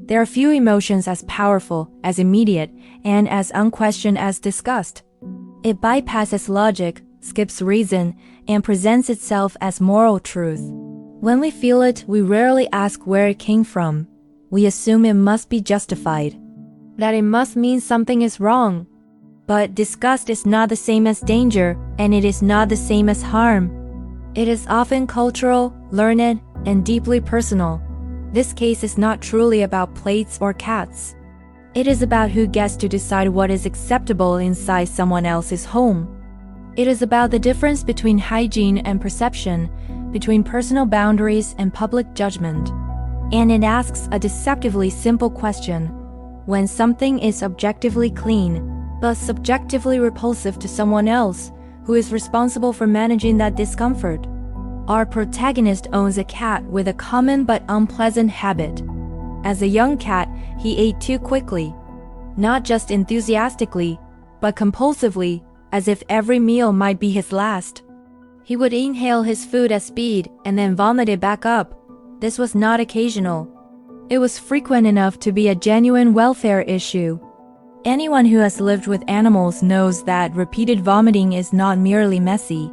There are few emotions as powerful, as immediate, and as unquestioned as disgust. It bypasses logic, skips reason, and presents itself as moral truth. When we feel it, we rarely ask where it came from. We assume it must be justified, that it must mean something is wrong. But disgust is not the same as danger, and it is not the same as harm. It is often cultural, learned, and deeply personal. This case is not truly about plates or cats. It is about who gets to decide what is acceptable inside someone else's home. It is about the difference between hygiene and perception, between personal boundaries and public judgment. And it asks a deceptively simple question. When something is objectively clean, but subjectively repulsive to someone else, who is responsible for managing that discomfort? Our protagonist owns a cat with a common but unpleasant habit. As a young cat, he ate too quickly. Not just enthusiastically, but compulsively, as if every meal might be his last. He would inhale his food at speed and then vomit it back up. This was not occasional. It was frequent enough to be a genuine welfare issue. Anyone who has lived with animals knows that repeated vomiting is not merely messy.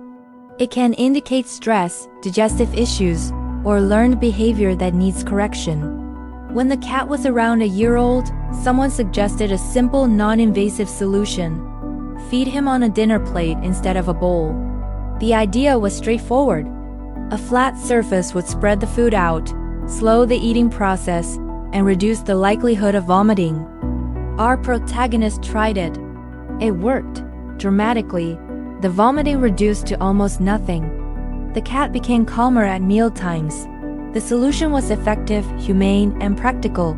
It can indicate stress, digestive issues, or learned behavior that needs correction. When the cat was around a year old, someone suggested a simple, non-invasive solution. Feed him on a dinner plate instead of a bowl. The idea was straightforward. A flat surface would spread the food out, slow the eating process, and reduce the likelihood of vomiting. Our protagonist tried it. It worked. Dramatically, the vomiting reduced to almost nothing. The cat became calmer at mealtimes. The solution was effective, humane, and practical.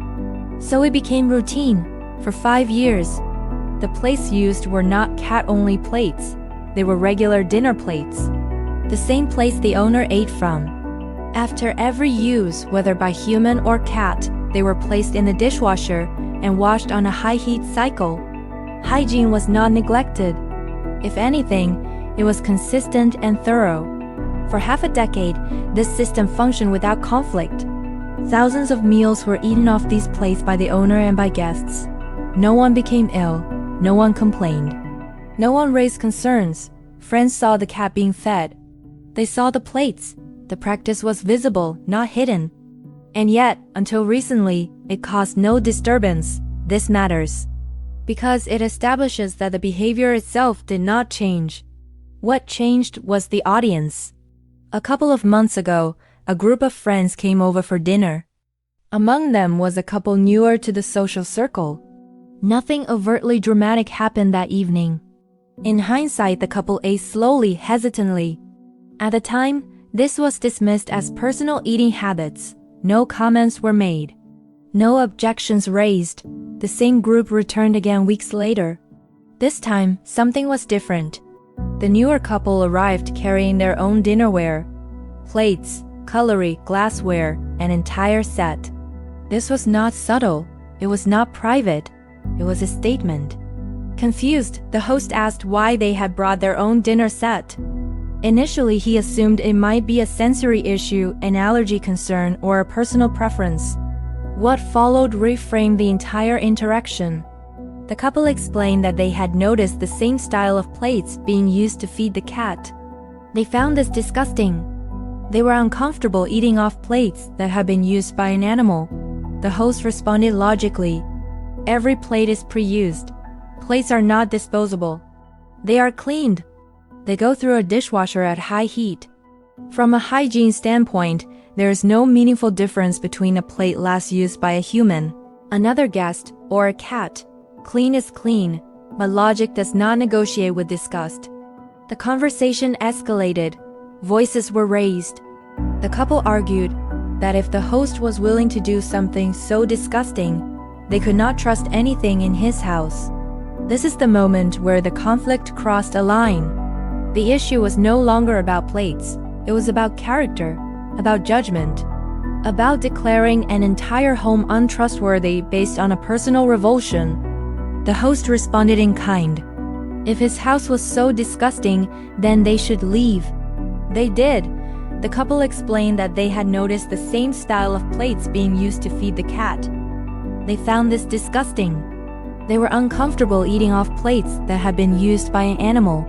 So it became routine. For 5 years, the plates used were not cat-only plates. They were regular dinner plates. The same plates the owner ate from. After every use, whether by human or cat, they were placed in the dishwasher and washed on a high-heat cycle. Hygiene was not neglected. If anything, it was consistent and thorough. For half a decade, this system functioned without conflict. Thousands of meals were eaten off these plates by the owner and by guests. No one became ill. No one complained. No one raised concerns. Friends saw the cat being fed. They saw the plates. The practice was visible, not hidden. And yet, until recently, it caused no disturbance. This matters, because it establishes that the behavior itself did not change. What changed was the audience. A couple of months ago, a group of friends came over for dinner. Among them was a couple newer to the social circle. Nothing overtly dramatic happened that evening. In hindsight, the couple ate slowly, hesitantly. At the time, this was dismissed as personal eating habits. No comments were made. No objections raised. The same group returned again weeks later. This time, something was different. The newer couple arrived carrying their own dinnerware. Plates, cutlery, glassware, an entire set. This was not subtle. It was not private. It was a statement. Confused, the host asked why they had brought their own dinner set. Initially, he assumed it might be a sensory issue, an allergy concern, or a personal preference. What followed reframed the entire interaction. The couple explained that they had noticed the same style of plates being used to feed the cat. They found this disgusting. They were uncomfortable eating off plates that had been used by an animal. The host responded logically. Every plate is pre-used. Plates are not disposable. They are cleaned. They go through a dishwasher at high heat. From a hygiene standpoint, there is no meaningful difference between a plate last used by a human, another guest, or a cat. Clean is clean, but logic does not negotiate with disgust. The conversation escalated. Voices were raised. The couple argued that if the host was willing to do something so disgusting, they could not trust anything in his house. This is the moment where the conflict crossed a line. The issue was no longer about plates. It was about character, about judgment, about declaring an entire home untrustworthy based on a personal revulsion. The host responded in kind. If his house was so disgusting, then they should leave. They did. The couple explained that they had noticed the same style of plates being used to feed the cat. They found this disgusting. They were uncomfortable eating off plates that had been used by an animal.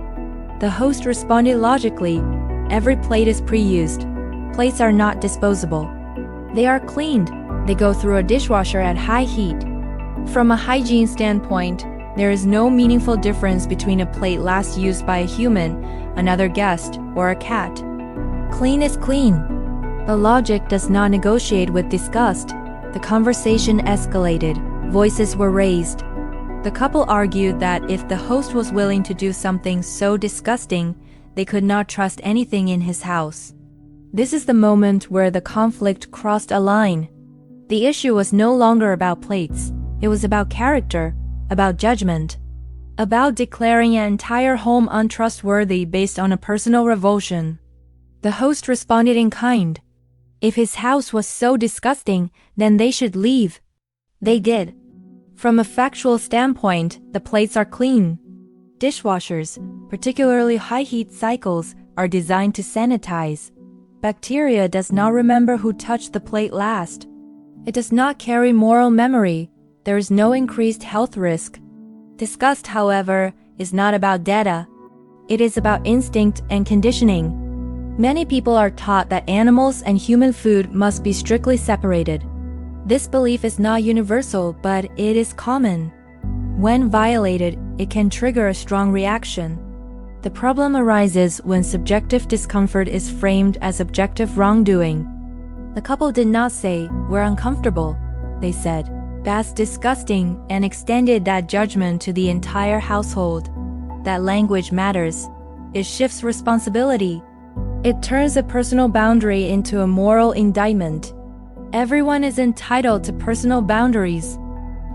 The host responded logically, "Every plate is pre-used. Plates are not disposable. They are cleaned. They go through a dishwasher at high heat." From a hygiene standpoint, there is no meaningful difference between a plate last used by a human, another guest, or a cat. Clean is clean. The logic does not negotiate with disgust. The conversation escalated. Voices were raised. The couple argued that if the host was willing to do something so disgusting, they could not trust anything in his house. This is the moment where the conflict crossed a line. The issue was no longer about plates. It was about character, about judgment, about declaring an entire home untrustworthy based on a personal revulsion. The host responded in kind. If his house was so disgusting, then they should leave. They did. From a factual standpoint, the plates are clean. Dishwashers, particularly high-heat cycles, are designed to sanitize. Bacteria does not remember who touched the plate last. It does not carry moral memory. There is no increased health risk. Disgust, however, is not about data. It is about instinct and conditioning. Many people are taught that animals and human food must be strictly separated. This belief is not universal, but it is common. When violated, it can trigger a strong reaction. The problem arises when subjective discomfort is framed as objective wrongdoing. The couple did not say, "We're uncomfortable." They said, "That's disgusting," and extended that judgment to the entire household. That language matters. It shifts responsibility. It turns a personal boundary into a moral indictment. Everyone is entitled to personal boundaries.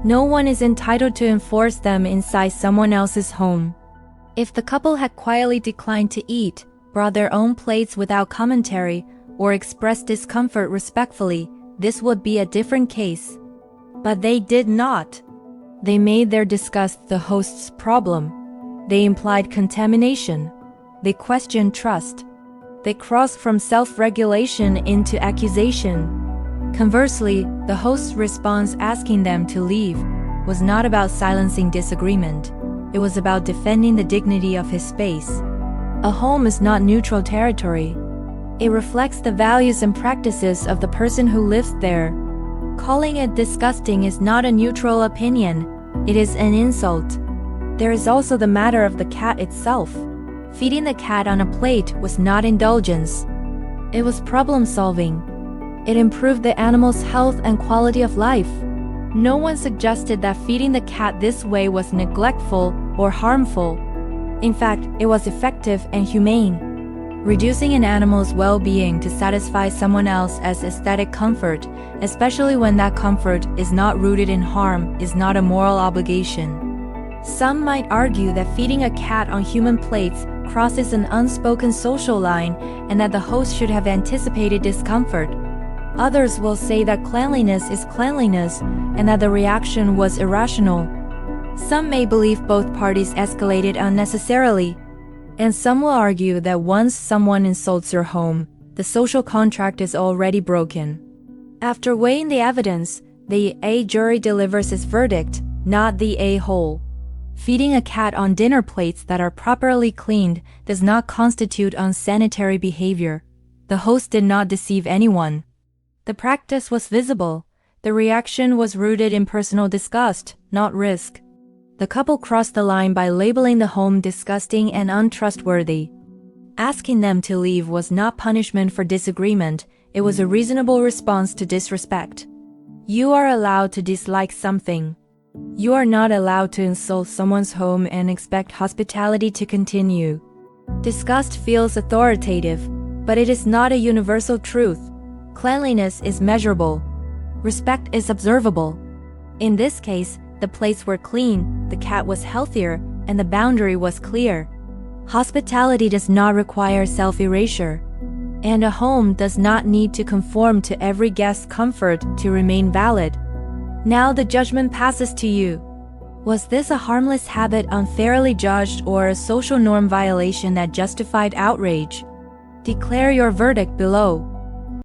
No one is entitled to enforce them inside someone else's home. If the couple had quietly declined to eat, brought their own plates without commentary, or expressed discomfort respectfully, this would be a different case. But they did not. They made their disgust the host's problem. They implied contamination. They questioned trust. They crossed from self-regulation into accusation. Conversely, the host's response asking them to leave was not about silencing disagreement. It was about defending the dignity of his space. A home is not neutral territory. It reflects the values and practices of the person who lives there. Calling it disgusting is not a neutral opinion. It is an insult. There is also the matter of the cat itself. Feeding the cat on a plate was not indulgence. It was problem-solving. It improved the animal's health and quality of life. No one suggested that feeding the cat this way was neglectful or harmful. In fact, it was effective and humane. Reducing an animal's well-being to satisfy someone else as aesthetic comfort, especially when that comfort is not rooted in harm, is not a moral obligation. Some might argue that feeding a cat on human plates crosses an unspoken social line and that the host should have anticipated discomfort. Others will say that cleanliness is cleanliness and that the reaction was irrational. Some may believe both parties escalated unnecessarily. And some will argue that once someone insults your home, the social contract is already broken. After weighing the evidence, the A jury delivers its verdict, not the A whole. Feeding a cat on dinner plates that are properly cleaned does not constitute unsanitary behavior. The host did not deceive anyone. The practice was visible. The reaction was rooted in personal disgust, not risk. The couple crossed the line by labeling the home disgusting and untrustworthy. Asking them to leave was not punishment for disagreement, it was a reasonable response to disrespect. You are allowed to dislike something. You are not allowed to insult someone's home and expect hospitality to continue. Disgust feels authoritative, but it is not a universal truth. Cleanliness is measurable. Respect is observable. In this case, the plates were clean, the cat was healthier, and the boundary was clear. Hospitality does not require self-erasure, and a home does not need to conform to every guest's comfort to remain valid. Now the judgment passes to you. Was this a harmless habit unfairly judged or a social norm violation that justified outrage? Declare your verdict below.